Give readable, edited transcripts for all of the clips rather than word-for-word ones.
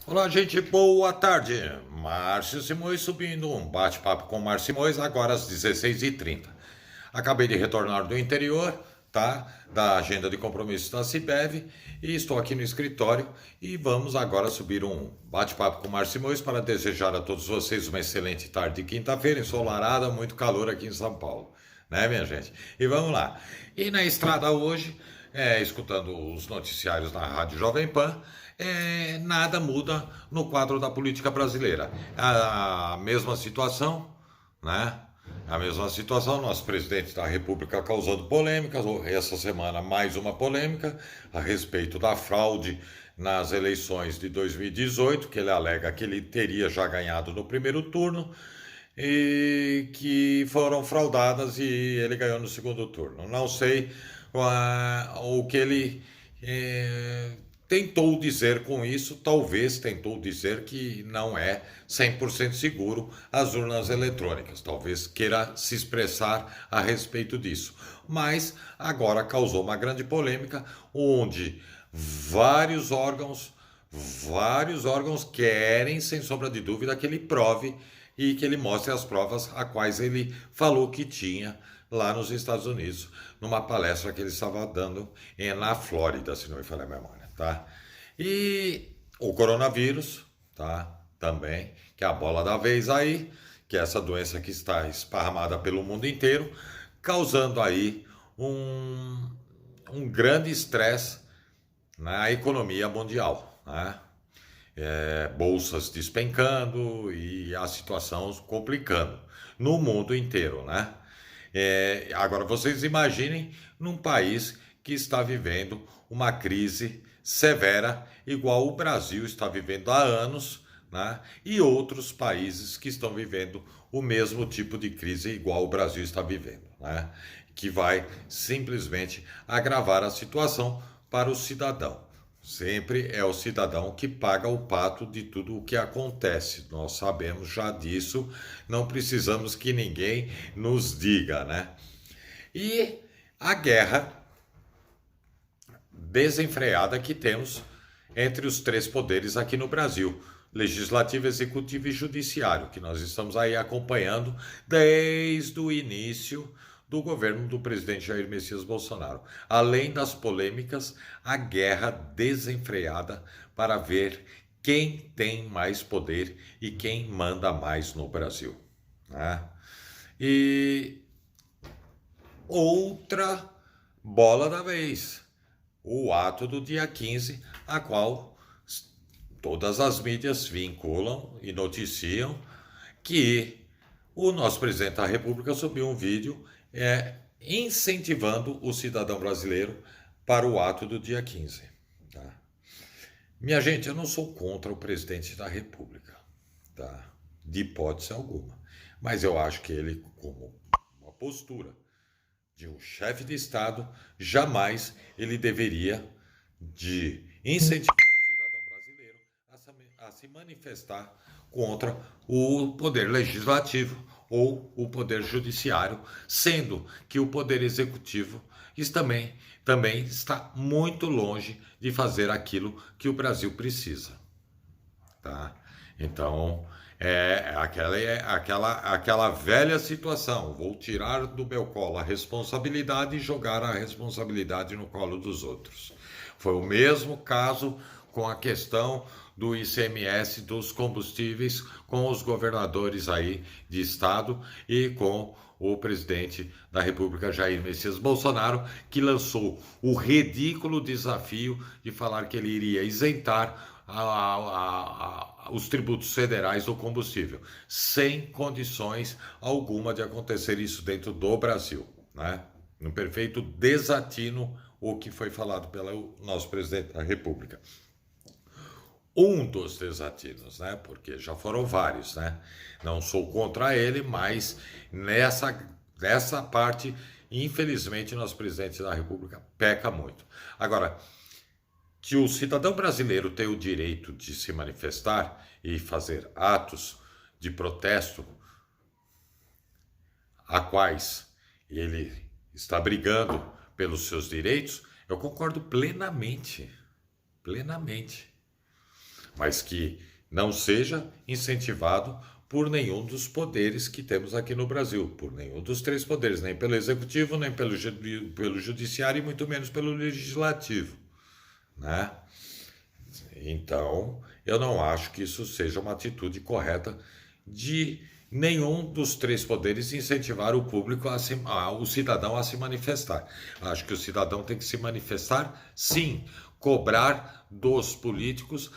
Olá, gente, boa tarde. Márcio Simões subindo um bate-papo com Márcio Simões agora às 16h30. Acabei de retornar do interior, tá? Da agenda de compromissos da Cibev e estou aqui no escritório e vamos agora subir um bate-papo com Márcio Simões para desejar a todos vocês uma excelente tarde de quinta-feira, ensolarada, muito calor aqui em São Paulo, né, minha gente? E vamos lá. E na estrada hoje, escutando os noticiários na Rádio Jovem Pan, nada muda no quadro da política brasileira. A mesma situação, né? A mesma situação, nosso presidente da República causando polêmicas, essa semana mais uma polêmica a respeito da fraude nas eleições de 2018, que ele alega que ele teria já ganhado no primeiro turno e que foram fraudadas e ele ganhou no segundo turno. Não sei o que ele tentou dizer com isso, talvez tentou dizer que não é 100% seguro as urnas eletrônicas, talvez queira se expressar a respeito disso. Mas agora causou uma grande polêmica onde vários órgãos querem, sem sombra de dúvida, que ele prove e que ele mostre as provas a quais ele falou que tinha lá nos Estados Unidos, numa palestra que ele estava dando na Flórida, se não me falha a memória, tá? E o coronavírus, tá? Também, que é a bola da vez aí, que é essa doença que está esparramada pelo mundo inteiro, causando aí um grande estresse na economia mundial, né? Bolsas despencando e a situação complicando no mundo inteiro, né? Agora vocês imaginem num país que está vivendo uma crise severa, igual o Brasil está vivendo há anos, né? E outros países que estão vivendo o mesmo tipo de crise, igual o Brasil está vivendo, né? Que vai simplesmente agravar a situação para o cidadão. Sempre é o cidadão que paga o pato de tudo o que acontece. Nós sabemos já disso, não precisamos que ninguém nos diga, né? E a guerra desenfreada que temos entre os três poderes aqui no Brasil: legislativo, executivo e judiciário, que nós estamos aí acompanhando desde o início do governo do presidente Jair Messias Bolsonaro. Além das polêmicas, a guerra desenfreada para ver quem tem mais poder e quem manda mais no Brasil, né? E outra bola da vez, o ato do dia 15, a qual todas as mídias vinculam e noticiam que o nosso presidente da República subiu um vídeo incentivando o cidadão brasileiro para o ato do dia 15. Tá? Minha gente, eu não sou contra o presidente da República, tá? De hipótese alguma. Mas eu acho que ele, como uma postura de um chefe de Estado, jamais ele deveria de incentivar o cidadão brasileiro a se manifestar contra o poder legislativo ou o poder judiciário, sendo que o poder executivo também está muito longe de fazer aquilo que o Brasil precisa, tá? Então, aquela velha situação: vou tirar do meu colo a responsabilidade e jogar a responsabilidade no colo dos outros. Foi o mesmo caso com a questão do ICMS dos combustíveis, com os governadores aí de estado e com o presidente da República, Jair Messias Bolsonaro, que lançou o ridículo desafio de falar que ele iria isentar os tributos federais do combustível, sem condições alguma de acontecer isso dentro do Brasil, né? Um perfeito desatino o que foi falado pelo nosso presidente da República. Um dos desatinos, né? Porque já foram vários, né? Não sou contra ele, mas nessa parte, infelizmente, nosso presidente da República peca muito. Agora, que o cidadão brasileiro tem o direito de se manifestar e fazer atos de protesto a quais ele está brigando pelos seus direitos, eu concordo plenamente, plenamente. mas que não seja incentivado por nenhum dos poderes que temos aqui no Brasil, por nenhum dos três poderes, nem pelo executivo, nem pelo judiciário e muito menos pelo legislativo, né? Então, eu não acho que isso seja uma atitude correta de nenhum dos três poderes incentivar o público, o cidadão a se manifestar. Acho que o cidadão tem que se manifestar, sim, cobrar dos políticos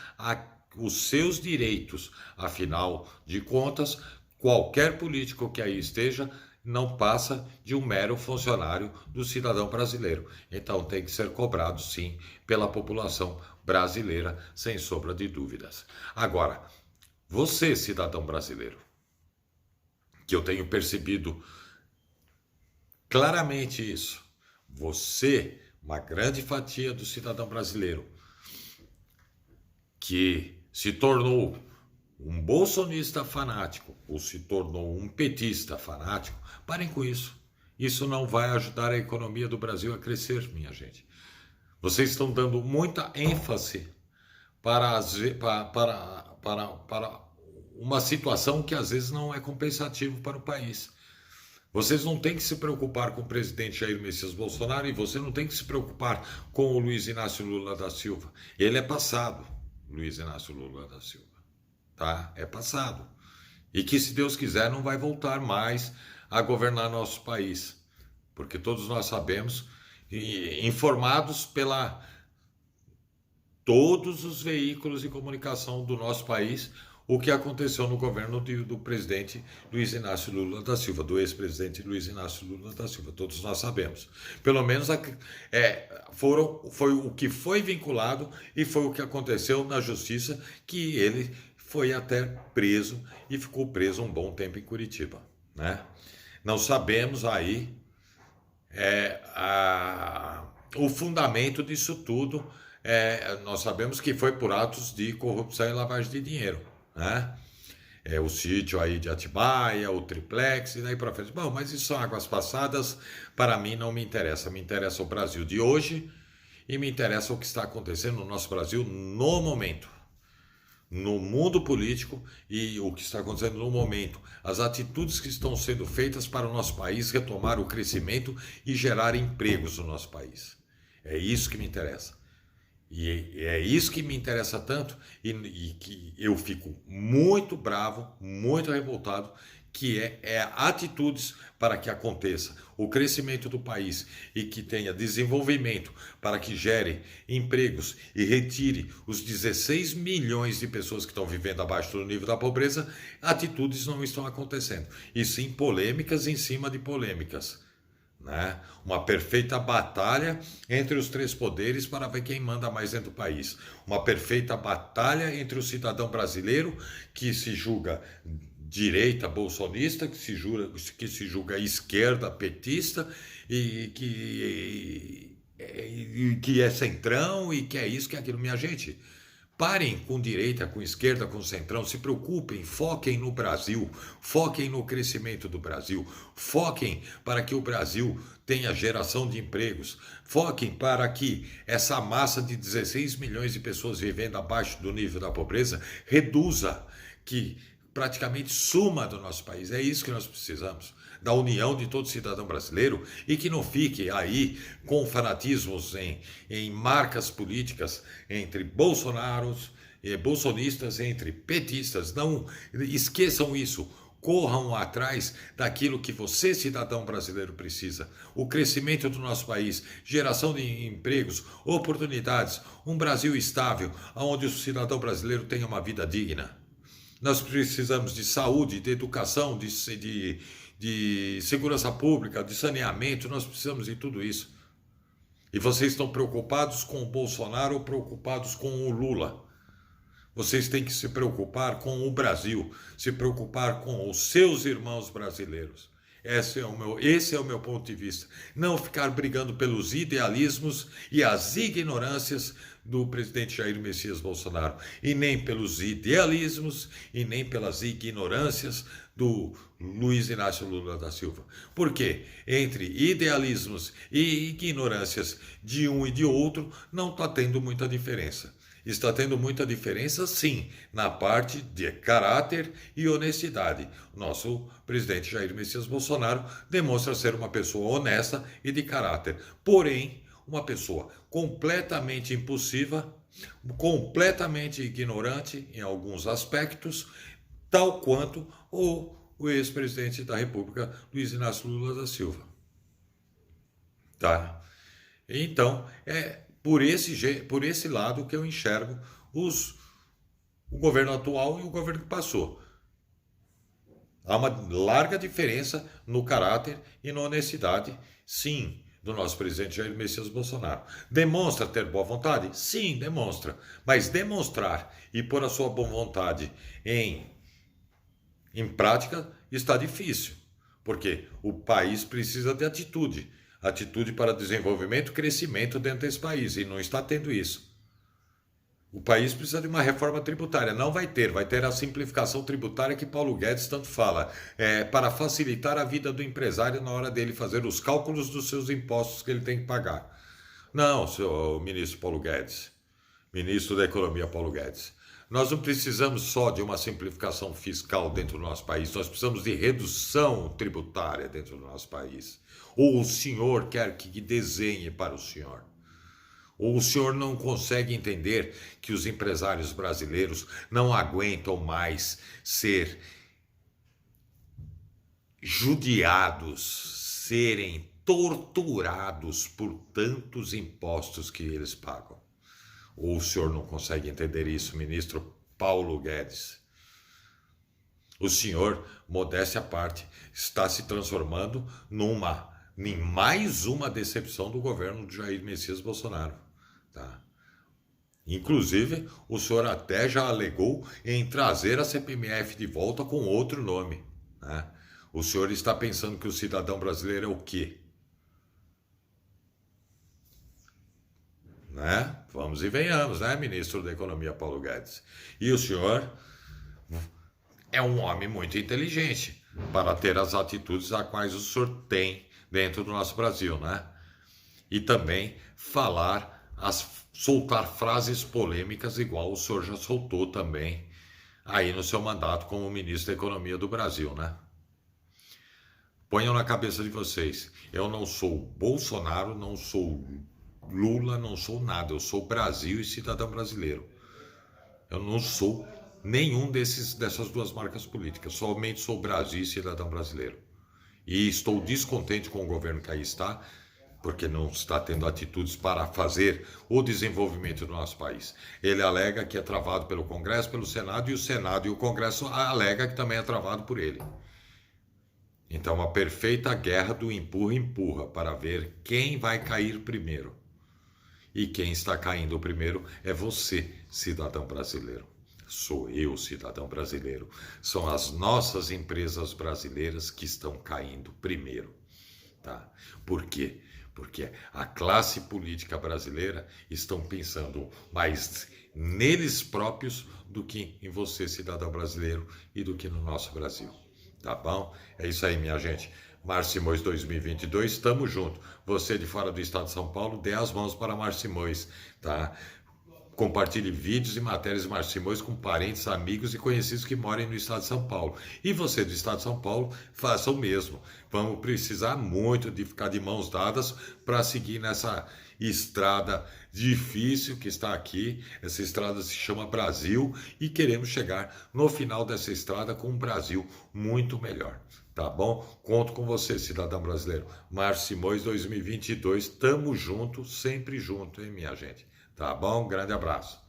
os seus direitos. Afinal de contas, qualquer político que aí esteja não passa de um mero funcionário do cidadão brasileiro. Então tem que ser cobrado, sim, pela população brasileira, sem sombra de dúvidas. Agora, você, cidadão brasileiro, que eu tenho percebido claramente isso, você, uma grande fatia do cidadão brasileiro, que se tornou um bolsonista fanático ou se tornou um petista fanático, parem com isso. Isso não vai ajudar a economia do Brasil a crescer, minha gente. Vocês estão dando muita ênfase para uma situação que às vezes não é compensativa para o país. Vocês não têm que se preocupar com o presidente Jair Messias Bolsonaro e você não tem que se preocupar com o Luiz Inácio Lula da Silva. Ele é passado, Luiz Inácio Lula da Silva. Tá? É passado. E que, se Deus quiser, não vai voltar mais a governar nosso país. Porque todos nós sabemos, informados pela todos os veículos de comunicação do nosso país, o que aconteceu no governo do presidente Luiz Inácio Lula da Silva, do ex-presidente Luiz Inácio Lula da Silva. Todos nós sabemos. Pelo menos foi o que foi vinculado e foi o que aconteceu na justiça, que ele foi até preso e ficou preso um bom tempo em Curitiba, né? Não sabemos aí o fundamento disso tudo. Nós sabemos que foi por atos de corrupção e lavagem de dinheiro, né? O sítio aí de Atibaia, o triplex e daí para frente. Bom, mas isso são águas passadas, para mim não me interessa. Me interessa o Brasil de hoje e me interessa o que está acontecendo no nosso Brasil no momento, no mundo político e o que está acontecendo no momento. As atitudes que estão sendo feitas para o nosso país retomar o crescimento e gerar empregos no nosso país. É isso que me interessa. E é isso que me interessa tanto e que eu fico muito bravo, muito revoltado, que é atitudes para que aconteça o crescimento do país e que tenha desenvolvimento para que gere empregos e retire os 16 milhões de pessoas que estão vivendo abaixo do nível da pobreza. Atitudes não estão acontecendo, e sim polêmicas em cima de polêmicas, né? Uma perfeita batalha entre os três poderes para ver quem manda mais dentro do país. Uma perfeita batalha entre o cidadão brasileiro que se julga direita bolsonista, que se julga esquerda petista e que é centrão e que é isso, que é aquilo. Minha gente, parem com direita, com esquerda, com centrão, se preocupem, foquem no Brasil, foquem no crescimento do Brasil, foquem para que o Brasil tenha geração de empregos, foquem para que essa massa de 16 milhões de pessoas vivendo abaixo do nível da pobreza reduza, que praticamente suma do nosso país. É isso que nós precisamos, da união de todo cidadão brasileiro, e que não fique aí com fanatismos em marcas políticas entre bolsonistas, entre petistas. Não esqueçam isso. Corram atrás daquilo que você, cidadão brasileiro, precisa. O crescimento do nosso país, geração de empregos, oportunidades, um Brasil estável, onde o cidadão brasileiro tenha uma vida digna. Nós precisamos de saúde, de educação, de segurança pública, de saneamento. Nós precisamos de tudo isso. E vocês estão preocupados com o Bolsonaro ou preocupados com o Lula? Vocês têm que se preocupar com o Brasil, se preocupar com os seus irmãos brasileiros. Esse é o meu ponto de vista. Não ficar brigando pelos idealismos e as ignorâncias do presidente Jair Messias Bolsonaro, e nem pelos idealismos e nem pelas ignorâncias do Luiz Inácio Lula da Silva. Por quê? Entre idealismos e ignorâncias de um e de outro não está tendo muita diferença. Está tendo muita diferença, sim, na parte de caráter e honestidade. Nosso presidente Jair Messias Bolsonaro demonstra ser uma pessoa honesta e de caráter, porém, uma pessoa completamente impulsiva, completamente ignorante em alguns aspectos, tal quanto o ex-presidente da República, Luiz Inácio Lula da Silva. Tá? Então, é por esse lado que eu enxergo o governo atual e o governo que passou. Há uma larga diferença no caráter e na honestidade, sim, do nosso presidente Jair Messias Bolsonaro. Demonstra ter boa vontade? Sim, demonstra. Mas demonstrar e pôr a sua boa vontade em prática está difícil, porque o país precisa de atitude. Atitude para desenvolvimento e crescimento dentro desse país, e não está tendo isso. O país precisa de uma reforma tributária. Não vai ter a simplificação tributária que Paulo Guedes tanto fala, para facilitar a vida do empresário na hora dele fazer os cálculos dos seus impostos que ele tem que pagar. Não, senhor ministro Paulo Guedes, ministro da Economia Paulo Guedes. Nós não precisamos só de uma simplificação fiscal dentro do nosso país, nós precisamos de redução tributária dentro do nosso país. Ou o senhor quer que desenhe para o senhor? Ou o senhor não consegue entender que os empresários brasileiros não aguentam mais ser judiados, serem torturados por tantos impostos que eles pagam? Ou o senhor não consegue entender isso, ministro Paulo Guedes? O senhor, modéstia à parte, está se transformando em mais uma decepção do governo de Jair Messias Bolsonaro. Tá? Inclusive, o senhor até já alegou em trazer a CPMF de volta com outro nome. Né? O senhor está pensando que o cidadão brasileiro é o quê? Né? Vamos e venhamos, né, ministro da Economia Paulo Guedes? E o senhor é um homem muito inteligente para ter as atitudes a quais o senhor tem dentro do nosso Brasil, né? E também soltar frases polêmicas igual o senhor já soltou também aí no seu mandato como ministro da Economia do Brasil, né? Ponham na cabeça de vocês, eu não sou Bolsonaro, não sou Lula, não sou nada, eu sou Brasil e cidadão brasileiro. Eu não sou nenhum dessas duas marcas políticas, somente sou Brasil e cidadão brasileiro. E estou descontente com o governo que aí está, porque não está tendo atitudes para fazer o desenvolvimento do nosso país. Ele alega que é travado pelo Congresso, pelo Senado, e o Senado e o Congresso alega que também é travado por ele. Então, uma perfeita guerra do empurra-empurra para ver quem vai cair primeiro. E quem está caindo primeiro é você, cidadão brasileiro. Sou eu, cidadão brasileiro. São as nossas empresas brasileiras que estão caindo primeiro. Tá? Por quê? Porque a classe política brasileira estão pensando mais neles próprios do que em você, cidadão brasileiro, e do que no nosso Brasil. Tá bom? É isso aí, minha gente. Márcio Simões 2022, estamos juntos. Você de fora do estado de São Paulo, dê as mãos para Márcio Simões, tá? Compartilhe vídeos e matérias de Márcio Simões com parentes, amigos e conhecidos que morem no estado de São Paulo. E você do estado de São Paulo, faça o mesmo. Vamos precisar muito de ficar de mãos dadas para seguir nessa estrada difícil que está aqui. Essa estrada se chama Brasil e queremos chegar no final dessa estrada com um Brasil muito melhor. Tá bom? Conto com você, cidadão brasileiro. Márcio Simões 2022, tamo junto, sempre junto, hein, minha gente? Tá bom? Um grande abraço.